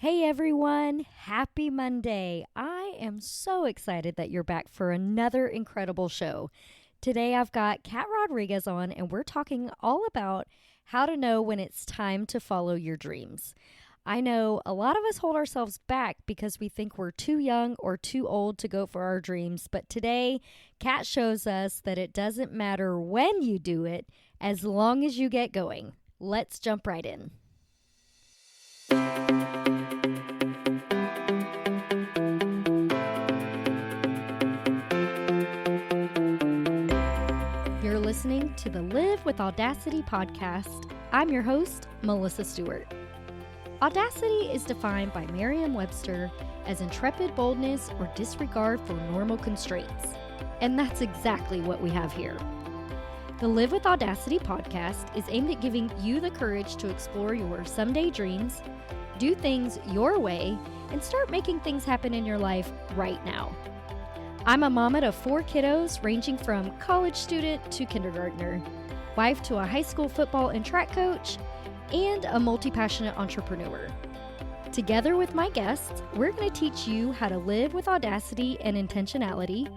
Hey everyone, happy Monday. I am so excited that you're back for another incredible show. Today I've got Kat Rodriguez on, and we're talking all about how to know when it's time to follow your dreams. I know a lot of us hold ourselves back because we think we're too young or too old to go for our dreams, but today Kat shows us that it doesn't matter when you do it as long as you get going. Let's jump right in. You're listening to the Live with Audacity podcast. I'm your host, Melissa Stewart. Audacity is defined by Merriam-Webster as intrepid boldness or disregard for normal constraints. And that's exactly what we have here. The Live with Audacity podcast is aimed at giving you the courage to explore your someday dreams, do things your way, and start making things happen in your life right now. I'm a mama to 4 kiddos ranging from college student to kindergartner, wife to a high school football and track coach, and a multi-passionate entrepreneur. Together with my guests, we're going to teach you how to live with audacity and intentionality,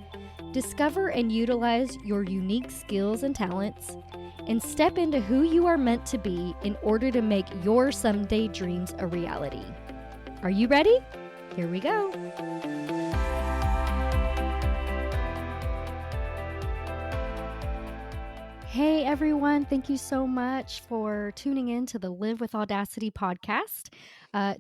discover and utilize your unique skills and talents, and step into who you are meant to be in order to make your someday dreams a reality. Are you ready? Here we go. Hey everyone, thank you so much for tuning in to the Live with Audacity podcast.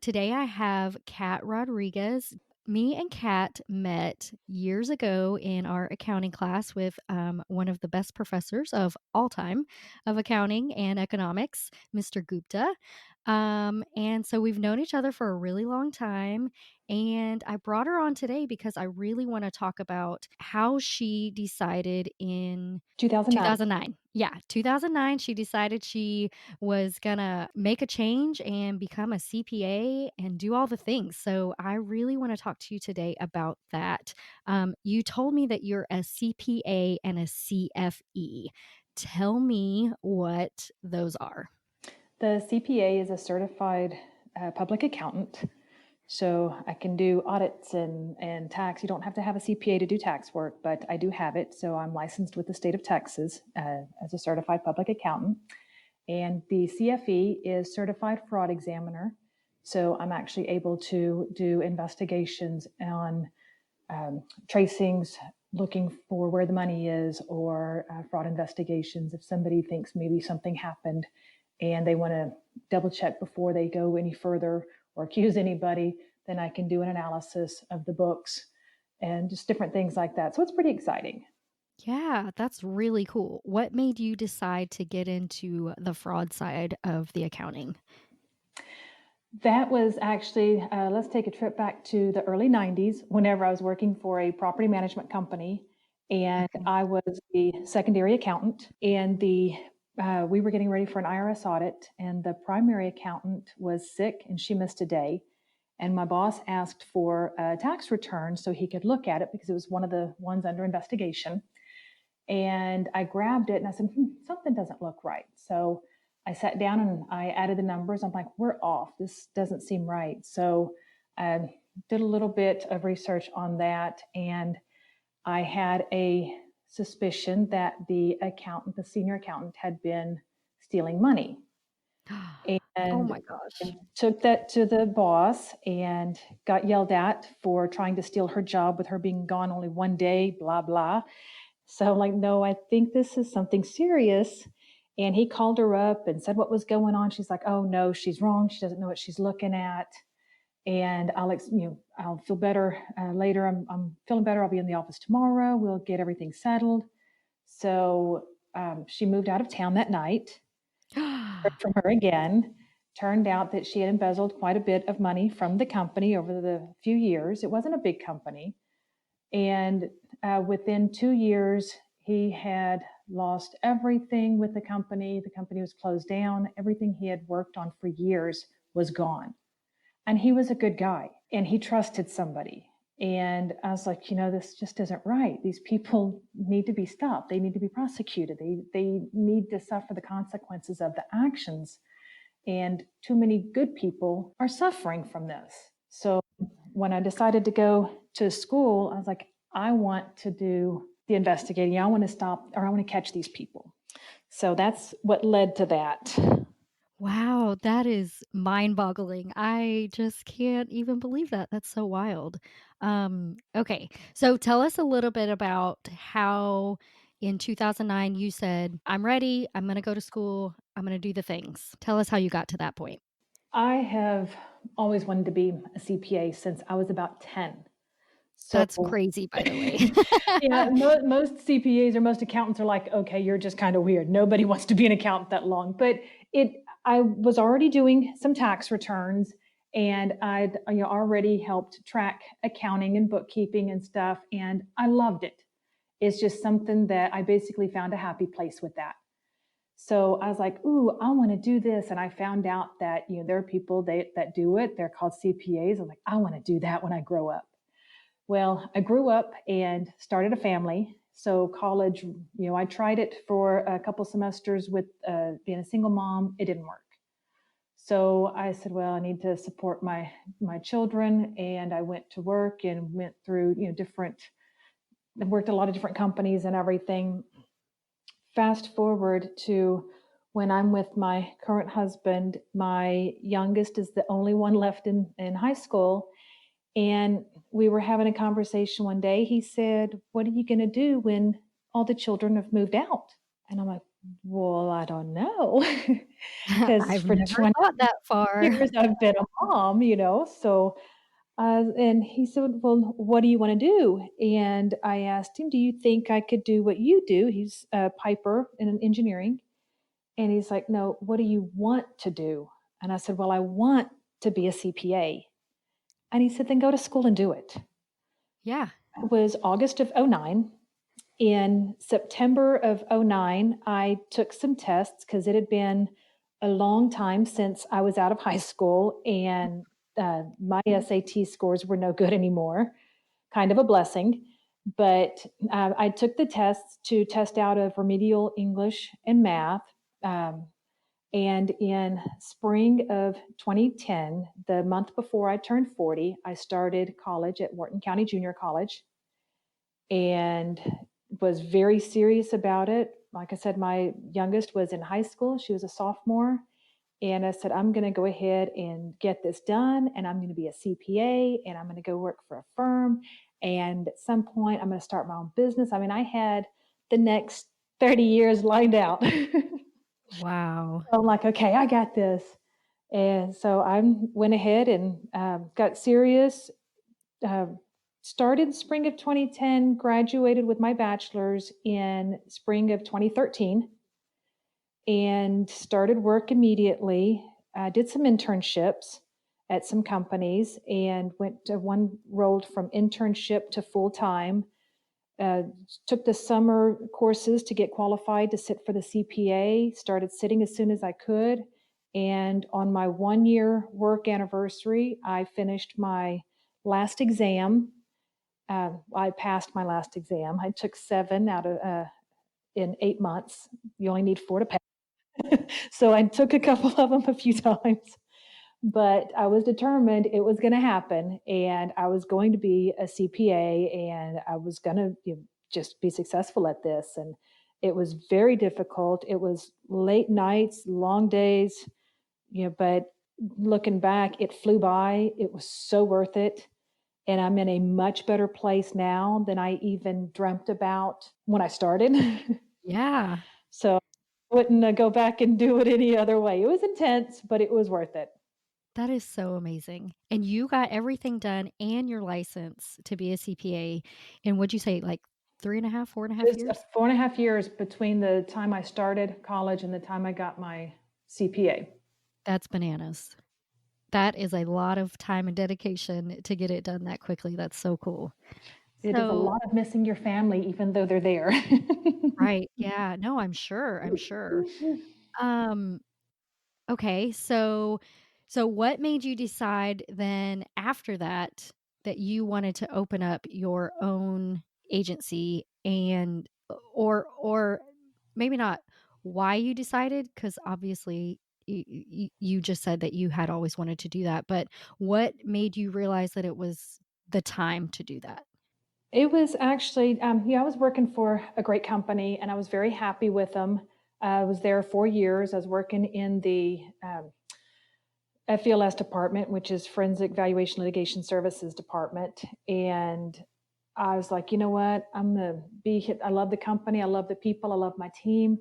Today I have Kat Rodriguez. Me and Kat met years ago in our accounting class with one of the best professors of all time of accounting and economics, Mr. Gupta. And so we've known each other for a really long time. And I brought her on today because I really want to talk about how she decided in 2009. 2009. Yeah, 2009, she decided she was gonna make a change and become a CPA and do all the things. So I really want to talk to you today about that. You told me that you're a CPA and a CFE. Tell me what those are. The CPA is a certified public accountant. So I can do audits and tax. You don't have to have a CPA to do tax work, but I do have it. So I'm licensed with the state of Texas as a certified public accountant. And the CFE is certified fraud examiner. So I'm actually able to do investigations on tracings, looking for where the money is, or fraud investigations if somebody thinks maybe something happened and they want to double check before they go any further or accuse anybody, then I can do an analysis of the books and just different things like that. So it's pretty exciting. Yeah, that's really cool. What made you decide to get into the fraud side of the accounting? That was actually, let's take a trip back to the early 90s, whenever I was working for a property management company, and Okay. I was the secondary accountant, and we were getting ready for an IRS audit, and the primary accountant was sick and she missed a day. And my boss asked for a tax return so he could look at it because it was one of the ones under investigation. And I grabbed it and I said, something doesn't look right. So I sat down and I added the numbers. I'm like, we're off. This doesn't seem right. So I did a little bit of research on that. And I had a suspicion that the senior accountant, had been stealing money. Oh And my gosh. took that to the boss and got yelled at for trying to steal her job with her being gone only one day, blah, blah. So I'm like, no, I think this is something serious. And he called her up and said what was going on. She's like, oh no, she's wrong. She doesn't know what she's looking at. And I'll feel better later. I'm feeling better. I'll be in the office tomorrow. We'll get everything settled. So she moved out of town that night. Heard from her again. Turned out that she had embezzled quite a bit of money from the company over the few years. It wasn't a big company. And within 2 years, he had lost everything with the company. The company was closed down. Everything he had worked on for years was gone. And he was a good guy and he trusted somebody. And I was like, this just isn't right. These people need to be stopped. They need to be prosecuted. They need to suffer the consequences of the actions. and too many good people are suffering from this. So when I decided to go to school, I was like, I want to do the investigating. I want to stop, or I want to catch these people. So that's what led to that. Wow, that is mind-boggling. I just can't even believe that. That's so wild. Okay, so tell us a little bit about how in 2009 you said, "I'm ready. I'm gonna go to school. I'm gonna do the things." Tell us how you got to that point. I have always wanted to be a CPA since I was about 10. So, That's crazy, by the way. yeah, most CPAs or most accountants are like, okay, you're just kind of weird. Nobody wants to be an accountant that long. But I was already doing some tax returns, and I'd already helped track accounting and bookkeeping and stuff, and I loved it. It's just something that I basically found a happy place with that. So I was like, ooh, I want to do this. And I found out that, there are people that do it. They're called CPAs. I'm like, I want to do that when I grow up. Well, I grew up and started a family. So college, I tried it for a couple semesters with being a single mom. It didn't work. So I said, well, I need to support my children, and I went to work and went through different. I worked at a lot of different companies and everything. Fast forward to when I'm with my current husband. My youngest is the only one left in high school. And we were having a conversation one day. He said, what are you going to do when all the children have moved out? And I'm like, well, I don't know. Because I've for never 20 thought that far. years I've been a mom. So, and he said, well, what do you want to do? And I asked him, do you think I could do what you do? He's a piper in engineering. And he's like, no, what do you want to do? And I said, well, I want to be a CPA. And he said, then go to school and do it. Yeah. It was August of '09. In September of '09, I took some tests because it had been a long time since I was out of high school, and my SAT scores were no good anymore. Kind of a blessing. But I took the tests to test out of remedial English and math. Um, and in spring of 2010, the month before I turned 40, I started college at Wharton County Junior College and was very serious about it. Like I said, my youngest was in high school, she was a sophomore. And I said, I'm going to go ahead and get this done, and I'm going to be a CPA, and I'm going to go work for a firm. And at some point, I'm going to start my own business. I mean, I had the next 30 years lined out. Wow. I'm like, okay, I got this. And so I went ahead and got serious. Uh, Started spring of 2010, graduated with my bachelor's in spring of 2013, and started work immediately. Did some internships at some companies and went to one rolled from internship to full time. Uh, Took the summer courses to get qualified to sit for the CPA, started sitting as soon as I could. And on my 1 year work anniversary, I finished my last exam. I passed my last exam. I took seven out of in 8 months. You only need four to pass. So I took a couple of them a few times, but I was determined it was going to happen, and I was going to be a CPA, and I was going to just be successful at this. And it was very difficult. It was late nights, long days, but looking back, it flew by. It was so worth it. And I'm in a much better place now than I even dreamt about when I started. Yeah. So I wouldn't go back and do it any other way. It was intense, but it was worth it. That is so amazing. And you got everything done and your license to be a CPA in, what'd you say, like 3.5, 4.5 Just years? 4.5 years between the time I started college and the time I got my CPA. That's bananas. That is a lot of time and dedication to get it done that quickly. That's so cool. It is a So lot of missing your family, even though they're there. right, yeah, no, I'm sure. Um, okay, so what made you decide then after that, that you wanted to open up your own agency or maybe not why you decided, because obviously you just said that you had always wanted to do that, but what made you realize that it was the time to do that? It was actually, I was working for a great company and I was very happy with them. I was there 4 years. I was working in the FELS department, which is Forensic Valuation Litigation Services department. And I was like, you know what? I'm going to be hit. I love the company. I love the people. I love my team.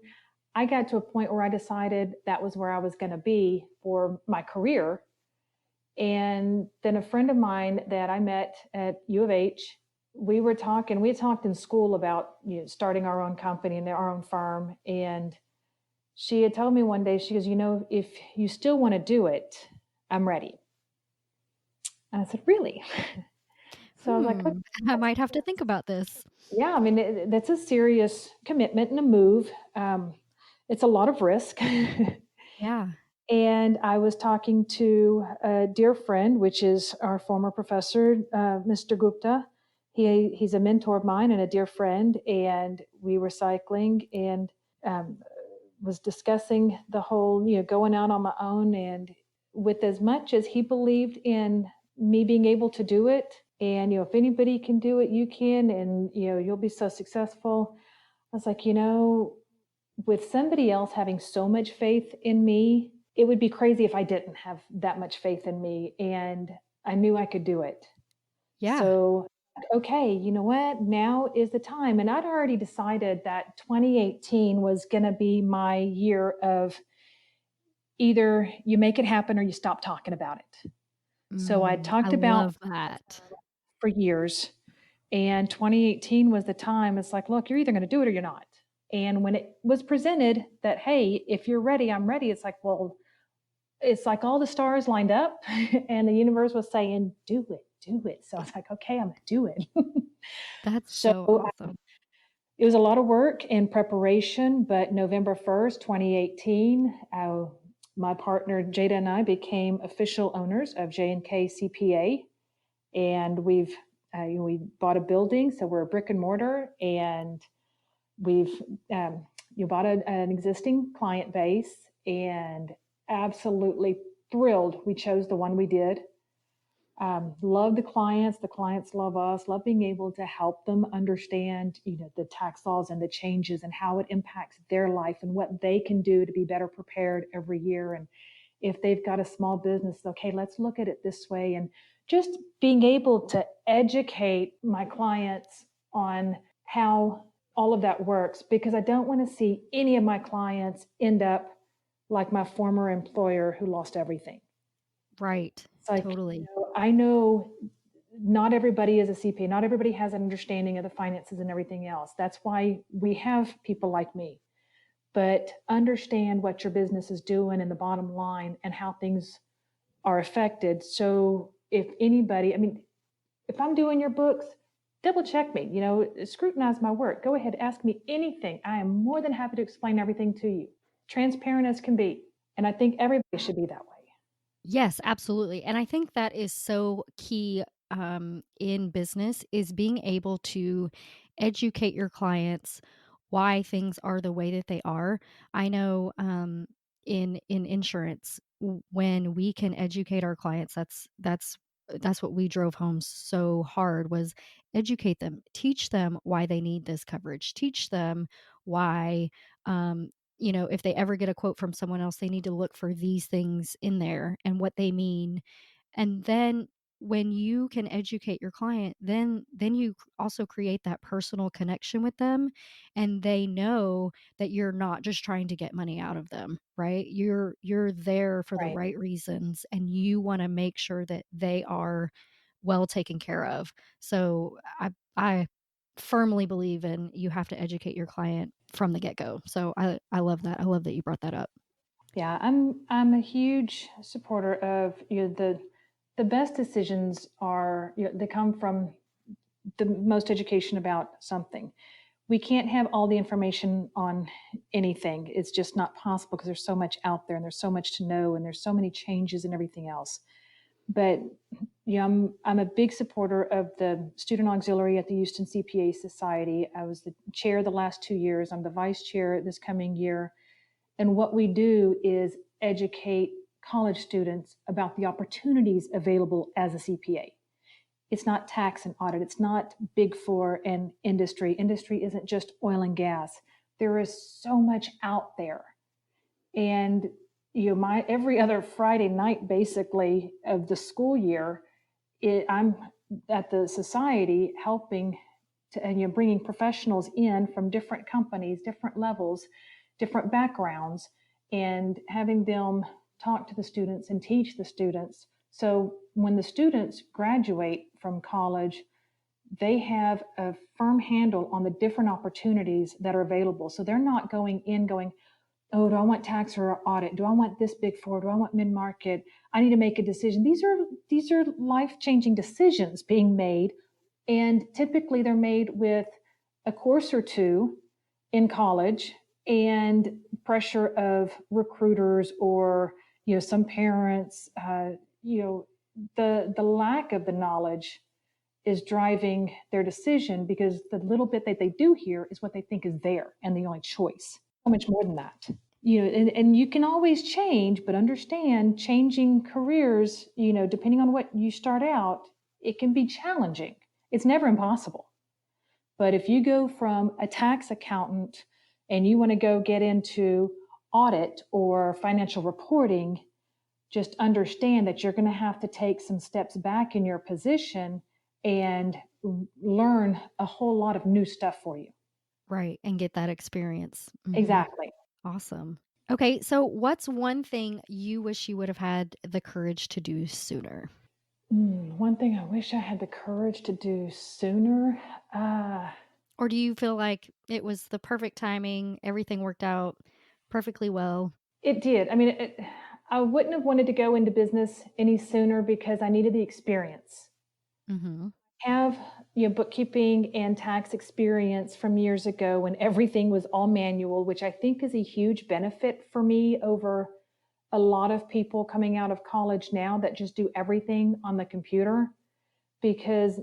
I got to a point where I decided that was where I was going to be for my career. And then a friend of mine that I met at U of H, we had talked in school about, starting our own company and our own firm. And she had told me one day, she goes, if you still want to do it, I'm ready. And I said, really? So I was like, Hmm, I might have to think about this. yeah, I mean, that's a serious commitment and a move. It's a lot of risk. Yeah. And I was talking to a dear friend, which is our former professor, Mr. Gupta. He's a mentor of mine and a dear friend. And we were cycling and um, was discussing the whole, going out on my own. And with as much as he believed in me being able to do it, and if anybody can do it, you can, and you'll be so successful. I was like, with somebody else having so much faith in me, it would be crazy if I didn't have that much faith in me. And I knew I could do it. Yeah. So, okay, you know what? Now is the time. And I'd already decided that 2018 was going to be my year of either you make it happen or you stop talking about it. So I I talked about love that. for years. And 2018 was the time. It's like, look, you're either going to do it or you're not. And when it was presented that, hey, if you're ready, I'm ready, it's like, well, it's like all the stars lined up and the universe was saying, do it, do it. So I was like, okay, I'm going to do it. That's So so awesome. it was a lot of work and preparation, but November 1st, 2018, my partner Jada and I became official owners of J&K CPA, and we bought a building, so we're a brick and mortar, and we've you bought an existing client base, and absolutely thrilled we chose the one we did. Love the clients love us, love being able to help them understand, the tax laws and the changes and how it impacts their life and what they can do to be better prepared every year. And if they've got a small business, okay, let's look at it this way. And just being able to educate my clients on how all of that works, because I don't want to see any of my clients end up like my former employer who lost everything. Right. It's like, Totally. I know not everybody is a CPA, not everybody has an understanding of the finances and everything else. That's why we have people like me. But understand what your business is doing and the bottom line and how things are affected. So if anybody, I mean, if I'm doing your books, double check me, scrutinize my work. Go ahead, ask me anything. I am more than happy to explain everything to you, transparent as can be. And I think everybody should be that way. Yes, absolutely. And I think that is so key in business is being able to educate your clients why things are the way that they are. I know in insurance, when we can educate our clients, that's what we drove home so hard was educate them, teach them why they need this coverage, teach them why if they ever get a quote from someone else, they need to look for these things in there and what they mean. And then when you can educate your client, then you also create that personal connection with them, and they know that you're not just trying to get money out of them, right? You're there for the Right. right reasons, and you want to make sure that they are well taken care of. So I firmly believe in you have to educate your client from the get-go. So I love that. I love that you brought that up. Yeah, I'm a huge supporter of, the best decisions are, they come from the most education about something. We can't have all the information on anything. It's just not possible because there's so much out there and there's so much to know and there's so many changes and everything else. But I'm a big supporter of the student auxiliary at the Houston CPA Society. I was the chair the last 2 years. I'm the vice chair this coming year. And what we do is educate college students about the opportunities available as a CPA. It's not tax and audit. It's not Big Four and industry. Industry isn't just oil and gas. There is so much out there. And my every other Friday night, basically, of the school year, I'm at the society helping to, and bringing professionals in from different companies, different levels, different backgrounds, and having them talk to the students and teach the students. So when the students graduate from college, they have a firm handle on the different opportunities that are available. So they're not going in going, oh, do I want tax or audit? Do I want this Big Four? Do I want mid-market? I need to make a decision. These are life-changing decisions being made, and typically they're made with a course or two in college and pressure of recruiters or some parents. The lack of the knowledge is driving their decision because the little bit that they do here is what they think is there and the only choice. So much more than that. And you can always change, but understand changing careers, depending on what you start out, it can be challenging. It's never impossible. But if you go from a tax accountant and you want to go get into audit or financial reporting, just understand that you're going to have to take some steps back in your position and learn a whole lot of new stuff for you. Right. And get that experience. Exactly. Awesome. Okay. So, what's one thing you wish you would have had the courage to do sooner? One thing I wish I had the courage to do sooner. Or do you feel like it was the perfect timing? Everything worked out perfectly well? It did. I mean, I wouldn't have wanted to go into business any sooner because I needed the experience. Mm-hmm. Have bookkeeping and tax experience from years ago when everything was all manual, which I think is a huge benefit for me over a lot of people coming out of college now that just do everything on the computer. Because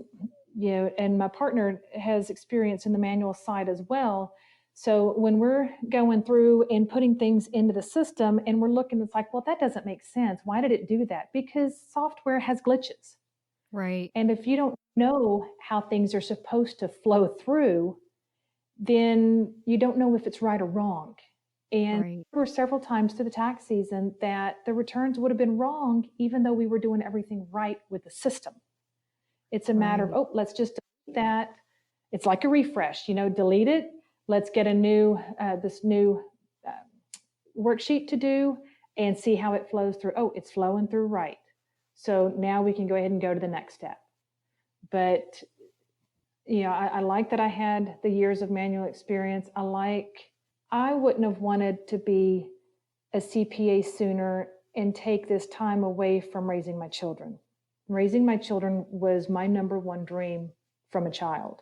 and my partner has experience in the manual side as well. So when we're going through and putting things into the system and we're looking, it's like, well, that doesn't make sense. Why did it do that? Because software has glitches. Right. And if you don't know how things are supposed to flow through, then you don't know if it's right or wrong. And Right. there were several times through the tax season that the returns would have been wrong, even though we were doing everything right with the system. It's a matter of, Right. oh, let's just delete that. It's like a refresh, delete it. Let's get a new, this new worksheet to do and see how it flows through. Oh, it's flowing through right. So now we can go ahead and go to the next step. But I like that I had the years of manual experience. I wouldn't have wanted to be a CPA sooner and take this time away from raising my children. Raising my children was my number one dream from a child.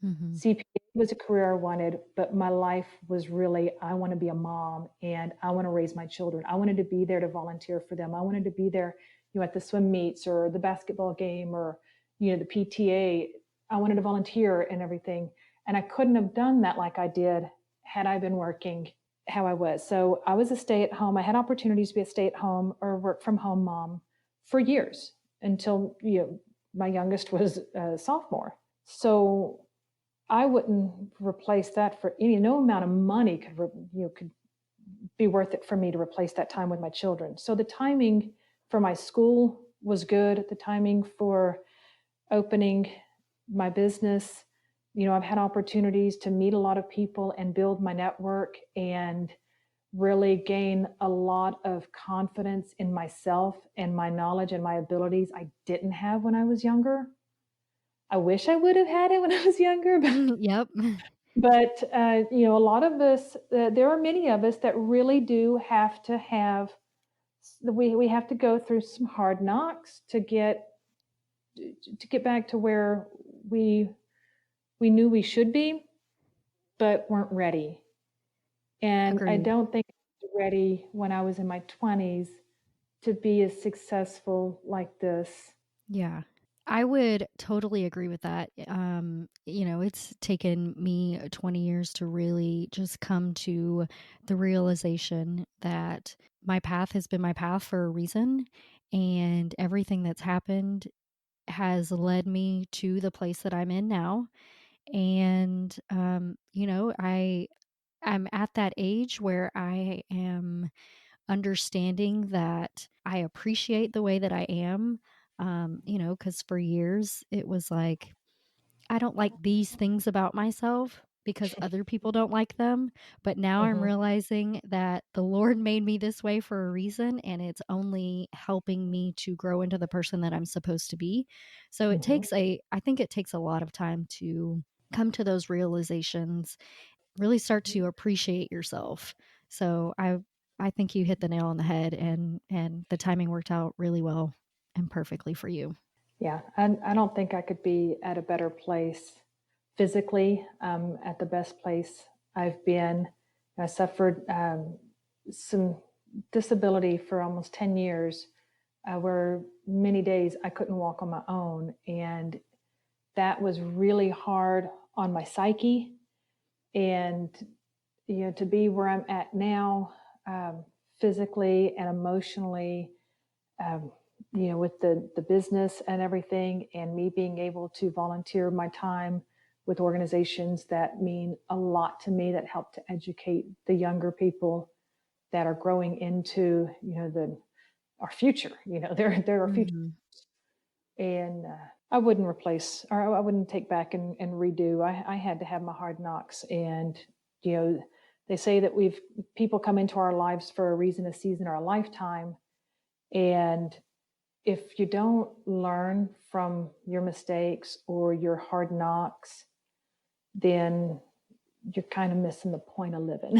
Mm-hmm. CPA was a career I wanted, but my life was really, I want to be a mom and I want to raise my children. I wanted to be there to volunteer for them. I wanted to be there, at the swim meets or the basketball game or, the PTA. I wanted to volunteer and everything. And I couldn't have done that like I did had I been working how I was. So I was a stay at home. I had opportunities to be a stay at home or work from home mom for years until, my youngest was a sophomore. So I wouldn't replace that for no amount of money could be worth it for me to replace that time with my children. So the timing for my school was good. The timing for opening my business, I've had opportunities to meet a lot of people and build my network and really gain a lot of confidence in myself and my knowledge and my abilities I didn't have when I was younger. I wish I would have had it when I was younger, Yep. but a lot of us, there are many of us that really do have to have. We have to go through some hard knocks to get back to where we knew we should be, but weren't ready. And I Agreed. don't think I was ready when I was in my 20s to be as successful like this. Yeah. I would totally agree with that. It's taken me 20 years to really just come to the realization that my path has been my path for a reason, and everything that's happened has led me to the place that I'm in now. And I'm at that age where I am understanding that I appreciate the way that I am. Because for years it was like, I don't like these things about myself because other people don't like them. But now I'm Hmm. realizing that the Lord made me this way for a reason, and it's only helping me to grow into the person that I'm supposed to be. So Hmm. I think it takes a lot of time to come to those realizations, really start to appreciate yourself. So I think you hit the nail on the head, and the timing worked out really well and perfectly for you. Yeah, I don't think I could be at a better place physically, at the best place I've been. I suffered some disability for almost 10 years, where many days I couldn't walk on my own. And that was really hard on my psyche. And, to be where I'm at now, physically and emotionally, um, with the business and everything, and me being able to volunteer my time with organizations that mean a lot to me, that help to educate the younger people that are growing into, the our future. They're our future. Mhm. And I wouldn't replace, or I wouldn't take back and redo. I had to have my hard knocks. And, you know, they say that people come into our lives for a reason, a season, or a lifetime. And if you don't learn from your mistakes or your hard knocks, then you're kind of missing the point of living.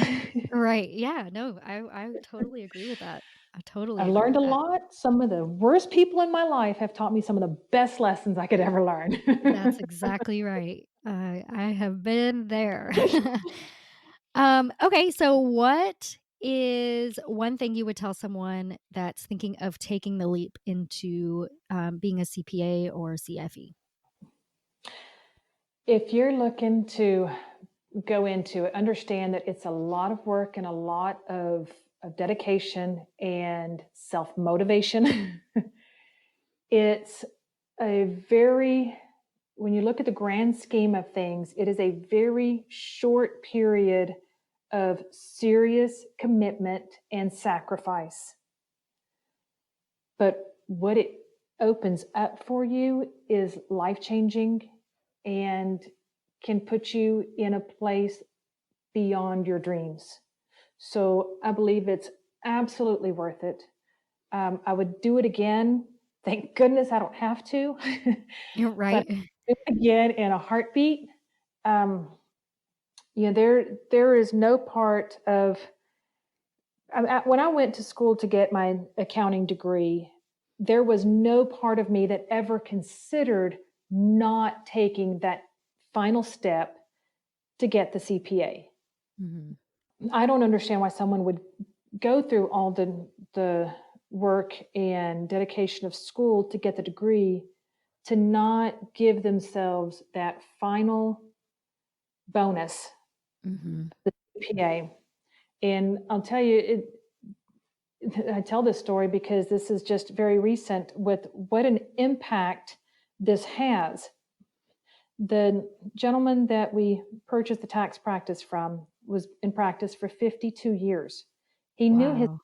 Right. Yeah, no, I totally agree with that. I totally I've agree learned with a that. lot. Some of the worst people in my life have taught me some of the best lessons I could ever learn. That's exactly right. I have been there. Okay, so what is one thing you would tell someone that's thinking of taking the leap into, being a CPA or CFE? If you're looking to go into it, understand that it's a lot of work and a lot of dedication and self motivation. It's a very, when you look at the grand scheme of things, it is a very short period of serious commitment and sacrifice. But what it opens up for you is life changing and can put you in a place beyond your dreams. So I believe it's absolutely worth it. I would do it again. Thank goodness I don't have to, You're but right. do it again in a heartbeat. Um, there is no part of, when I went to school to get my accounting degree, there was no part of me that ever considered not taking that final step to get the CPA. Mhm. I don't understand why someone would go through all the work and dedication of school to get the degree, to not give themselves that final bonus, Mhm. the CPA. And I'll tell you, I tell this story because this is just very recent with what an impact this has. The gentleman that we purchased the tax practice from was in practice for 52 years. He knew his, Wow.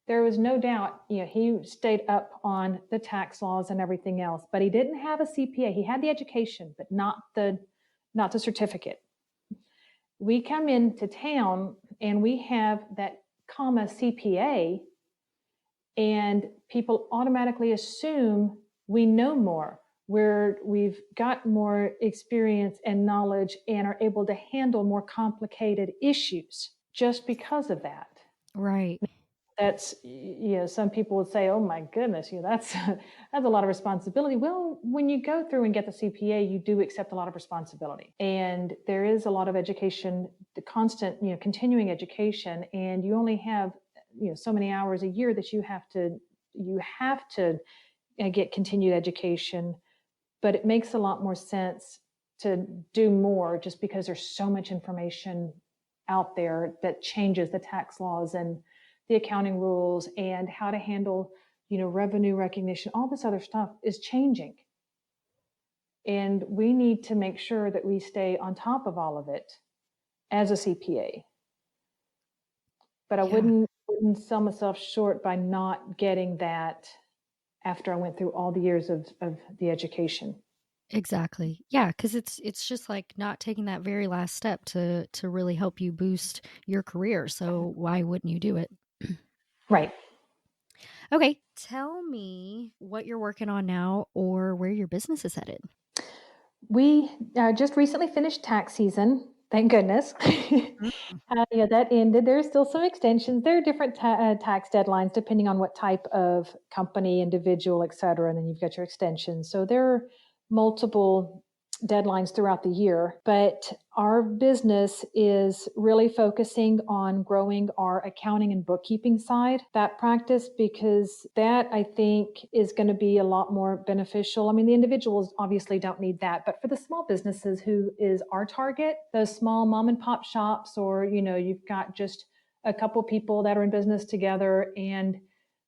there was no doubt, he stayed up on the tax laws and everything else, but he didn't have a CPA. He had the education, but not the certificate. We come into town and we have that comma CPA, and people automatically assume we know more, where we've got more experience and knowledge and are able to handle more complicated issues just because of that. Right. That's, some people would say, oh my goodness, that's a lot of responsibility. Well, when you go through and get the CPA, you do accept a lot of responsibility, and there is a lot of education, the constant, continuing education, and you only have, so many hours a year that you have to get continued education, but it makes a lot more sense to do more just because there's so much information out there that changes the tax laws and the accounting rules and how to handle, revenue recognition. All this other stuff is changing. And we need to make sure that we stay on top of all of it as a CPA. But I Yeah, wouldn't sell myself short by not getting that after I went through all the years of the education. exactly. Yeah, because it's just like not taking that very last step to really help you boost your career. So why wouldn't you do it? Right. Okay, tell me what you're working on now or where your business is headed. We just recently finished tax season. Thank goodness. Mm. Yeah, that ended. There's still some extensions. There are different tax deadlines depending on what type of company, individual, et cetera. And then you've got your extensions. So there are multiple deadlines throughout the year. But our business is really focusing on growing our accounting and bookkeeping side, that practice, because that I think is going to be a lot more beneficial. I mean, the individuals obviously don't need that, but for the small businesses who is our target, those small mom and pop shops, or, you've got just a couple people that are in business together and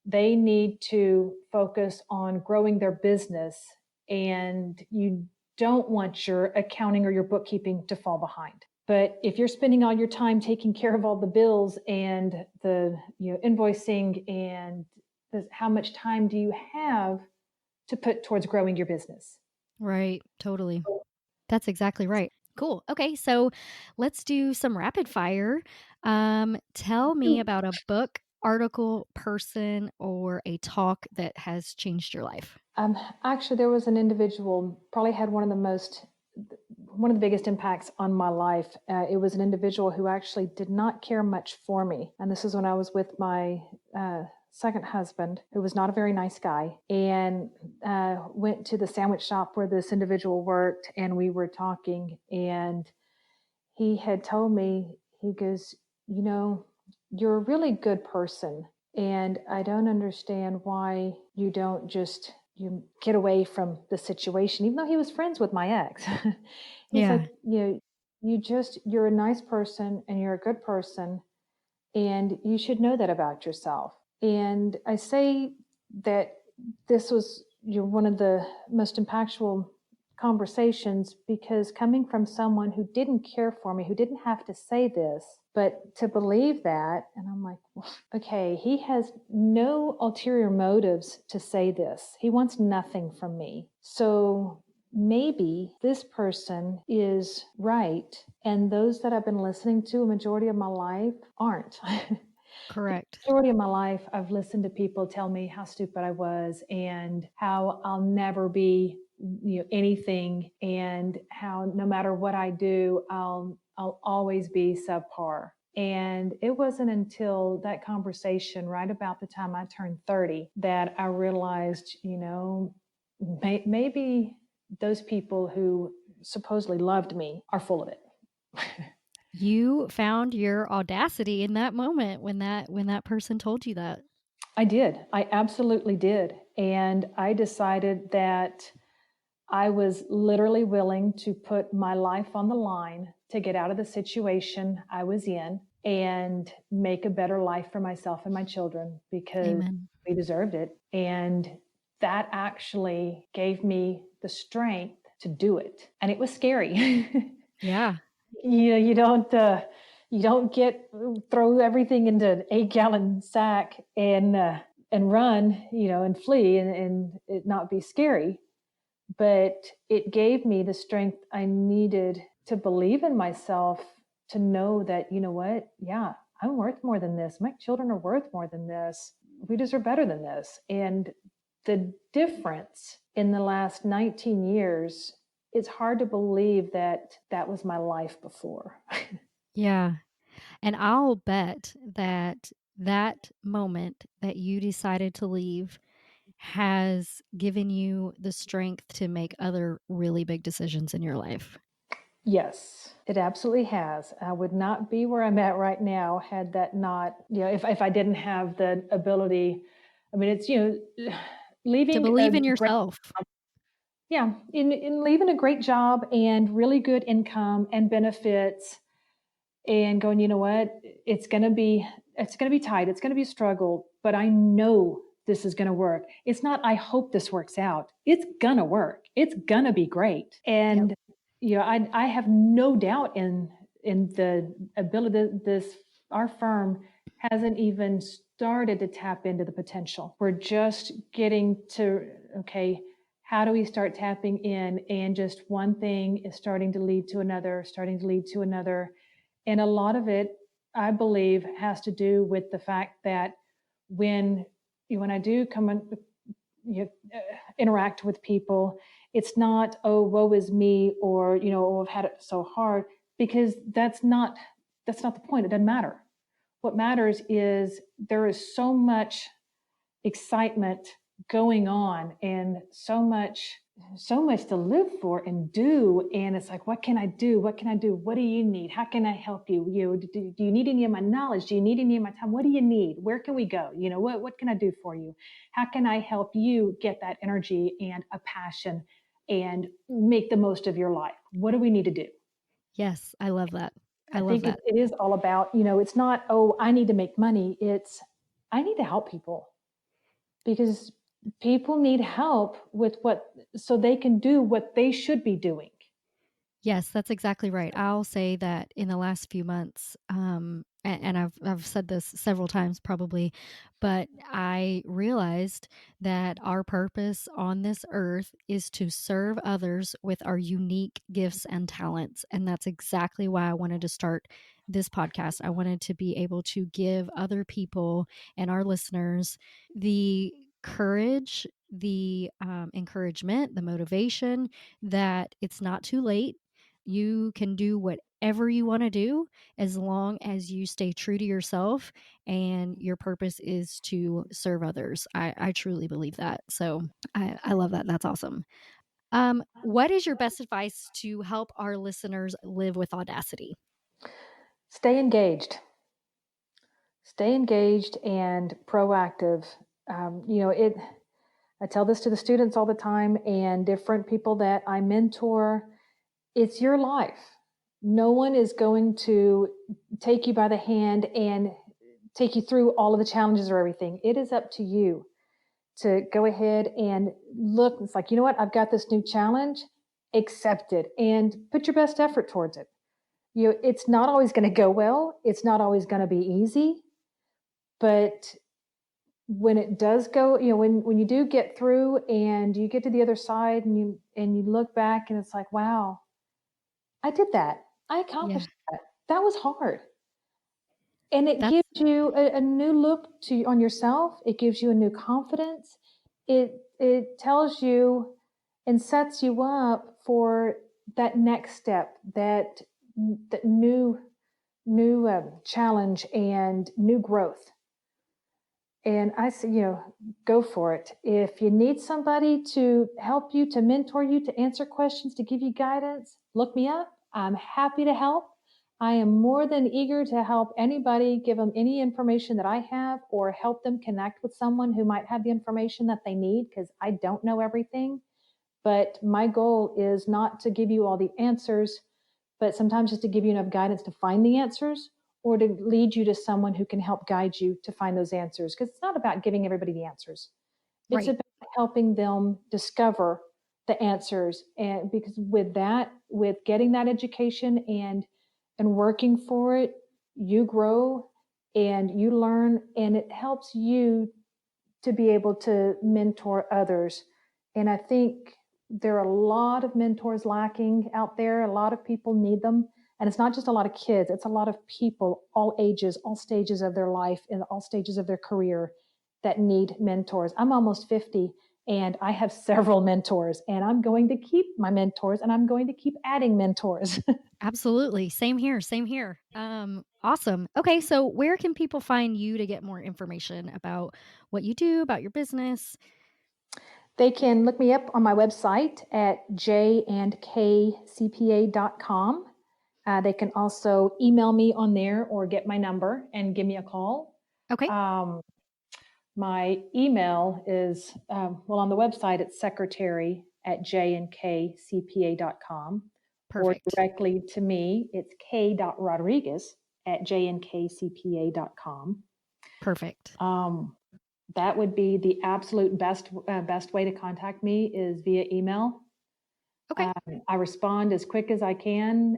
they need to focus on growing their business, and you don't want your accounting or your bookkeeping to fall behind. But if you're spending all your time taking care of all the bills and the invoicing and how much time do you have to put towards growing your business? Right, totally. That's exactly right. Cool. Okay, so let's do some rapid fire. Tell me about a book, article, person, or a talk that has changed your life. Um, Actually, there was an individual, probably had one of the biggest impacts on my life. It was an individual who actually did not care much for me. And this is when I was with my second husband, who was not a very nice guy, and went to the sandwich shop where this individual worked. And we were talking, and he had told me, he goes, you're a really good person. And I don't understand why you don't just you get away from the situation, even though he was friends with my ex. He's like, Yeah. you're a nice person and you're a good person, and you should know that about yourself. And I say that this was one of the most impactful conversations, because coming from someone who didn't care for me, who didn't have to say this, but to believe that, and I'm like, well, okay, he has no ulterior motives to say this. He wants nothing from me. So maybe this person is right, and those that I've been listening to a majority of my life aren't. Correct. Majority of my life, I've listened to people tell me how stupid I was and how I'll never be, anything, and how no matter what I do, I'll always be subpar. And it wasn't until that conversation, right about the time I turned 30, that I realized, maybe those people who supposedly loved me are full of it. You found your audacity in that moment when that person told you that. I did. I absolutely did. And I decided that I was literally willing to put my life on the line to get out of the situation I was in and make a better life for myself and my children, because Amen. we deserved it. And that actually gave me the strength to do it. And it was scary. Yeah. You don't get throw everything into an 8-gallon sack and run, and flee, and it not be scary. But it gave me the strength I needed to believe in myself, to know that, what, yeah, I'm worth more than this. My children are worth more than this. We deserve better than this. And the difference in the last 19 years, it's hard to believe that that was my life before. Yeah. And I'll bet that that moment that you decided to leave has given you the strength to make other really big decisions in your life. Yes, it absolutely has. I would not be where I'm at right now had that not, if I didn't have the ability. I mean, it's, To leaving a believe in great yourself. yeah, in leaving a great job and really good income and benefits and going, you know what, it's gonna be tight, it's gonna be a struggle, but I know this is gonna work. It's not I hope this works out. It's gonna work. It's gonna be great. Yep. And you know, I have no doubt in the ability this our firm hasn't even started to tap into the potential. We're just getting to okay, how do we start tapping in? And just one thing is starting to lead to another, starting to lead to another. And a lot of it, I believe, has to do with the fact that when when I do come in, you interact with people, it's not, oh, woe is me, or oh, I've had it so hard, because that's not the point. It doesn't matter. What matters is there is so much excitement going on and so much to live for and do. And it's like, what can I do? What can I do? What do you need? How can I help you? Do you need any of my knowledge? Do you need any of my time? What do you need? Where can we go? What can I do for you? How can I help you get that energy and a passion and make the most of your life? What do we need to do? Yes, I love that. I I love think that. it is all about, it's not, oh, I need to make money. It's, I need to help people because people need help with so they can do what they should be doing. Yes, that's exactly right. I'll say that in the last few months, and I've said this several times probably, but I realized that our purpose on this earth is to serve others with our unique gifts and talents. And that's exactly why I wanted to start this podcast. I wanted to be able to give other people and our listeners the courage, the encouragement, the motivation that it's not too late. You can do whatever you want to do as long as you stay true to yourself and your purpose is to serve others. I truly believe that. So I love that. That's awesome. What is your best advice to help our listeners live with audacity? Stay engaged. Stay engaged and proactive. It. I tell this to the students all the time and different people that I mentor. It's your life. No one is going to take you by the hand and take you through all of the challenges or everything. It is up to you to go ahead and look. It's like, you know what? I've got this new challenge. Accept it and put your best effort towards it. It's not always going to go well. It's not always going to be easy, but when it does go, when you do get through and you get to the other side and you look back and it's like, wow, I did that. I Yeah, accomplished that. That was hard. And it that's gives you a new look on yourself. It gives you a new confidence. It tells you and sets you up for that next step, that new challenge and new growth. And I say, go for it. If you need somebody to help you, to mentor you, to answer questions, to give you guidance, look me up. I'm happy to help. I am more than eager to help anybody, give them any information that I have, or help them connect with someone who might have the information that they need, because I don't know everything. But my goal is not to give you all the answers, but sometimes just to give you enough guidance to find the answers or to lead you to someone who can help guide you to find those answers. Because it's not about giving everybody the answers, it's right. about helping them discover the answers. And because with getting that education and working for it, you grow and you learn, and it helps you to be able to mentor others. And I think there are a lot of mentors lacking out there. A lot of people need them. And it's not just a lot of kids, it's a lot of people, all ages, all stages of their life, and all stages of their career that need mentors. I'm almost 50 and I have several mentors, and I'm going to keep my mentors and I'm going to keep adding mentors. Absolutely. Same here. Same here. Awesome. Okay. So where can people find you to get more information about what you do, about your business? They can look me up on my website at jandkcpa.com. They can also email me on there or get my number and give me a call. Okay. Um, My email is, on the website, it's secretary@jnkcpa.com, or Perfect. directly to me, it's k.rodriguez@jnkcpa.com. Perfect. That would be the absolute best way to contact me is via email. Okay. I respond as quick as I can.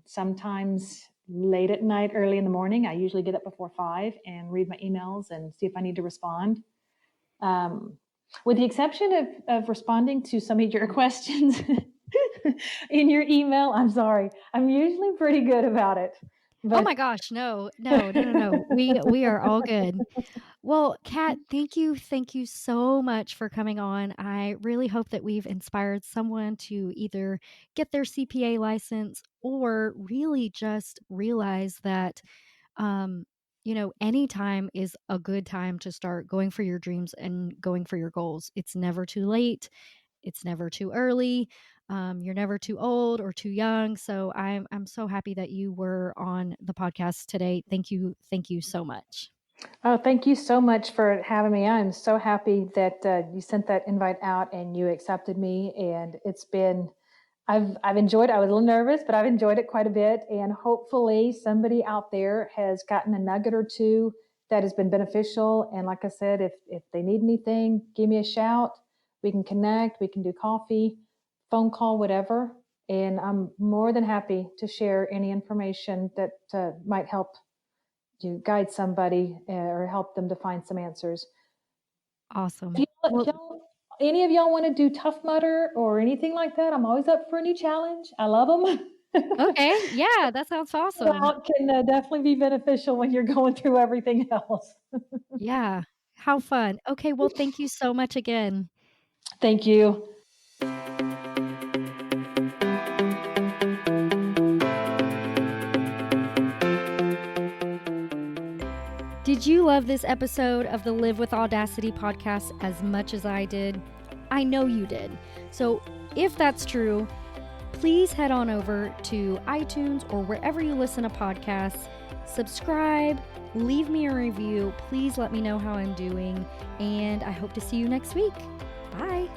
Sometimes late at night, early in the morning. I usually get up before 5 and read my emails and see if I need to respond. Um, with the exception of responding to some of your questions in your email, I'm sorry. I'm usually pretty good about it. Oh But my gosh, no, no, no, no, no. We are all good. Well, Kat, thank you so much for coming on. I really hope that we've inspired someone to either get their CPA license or really just realize that, um, any time is a good time to start going for your dreams and going for your goals. It's never too late. It's never too early. You're never too old or too young. So I'm so happy that you were on the podcast today. Thank you so much. oh, thank you so much for having me. I'm so happy that you sent that invite out and you accepted me. And it's been, I've enjoyed. I was a little nervous, but I've enjoyed it quite a bit. And hopefully, somebody out there has gotten a nugget or two that has been beneficial. And like I said, if they need anything, give me a shout. We can connect. We can do coffee, phone call, whatever. And I'm more than happy to share any information that might help you guide somebody or help them to find some answers. Awesome. If Well, y'all, any of y'all want to do Tough Mudder or anything like that, I'm always up for a new challenge. I love them. okay. Yeah, that sounds awesome. Out can definitely be beneficial when you're going through everything else. Yeah. How fun. Okay, well, thank you so much again. Thank you. Did you love this episode of the Live with Audacity podcast as much as I did? I know you did. So, if that's true, please head on over to iTunes or wherever you listen to podcasts, subscribe, leave me a review. Please let me know how I'm doing, and I hope to see you next week. Bye.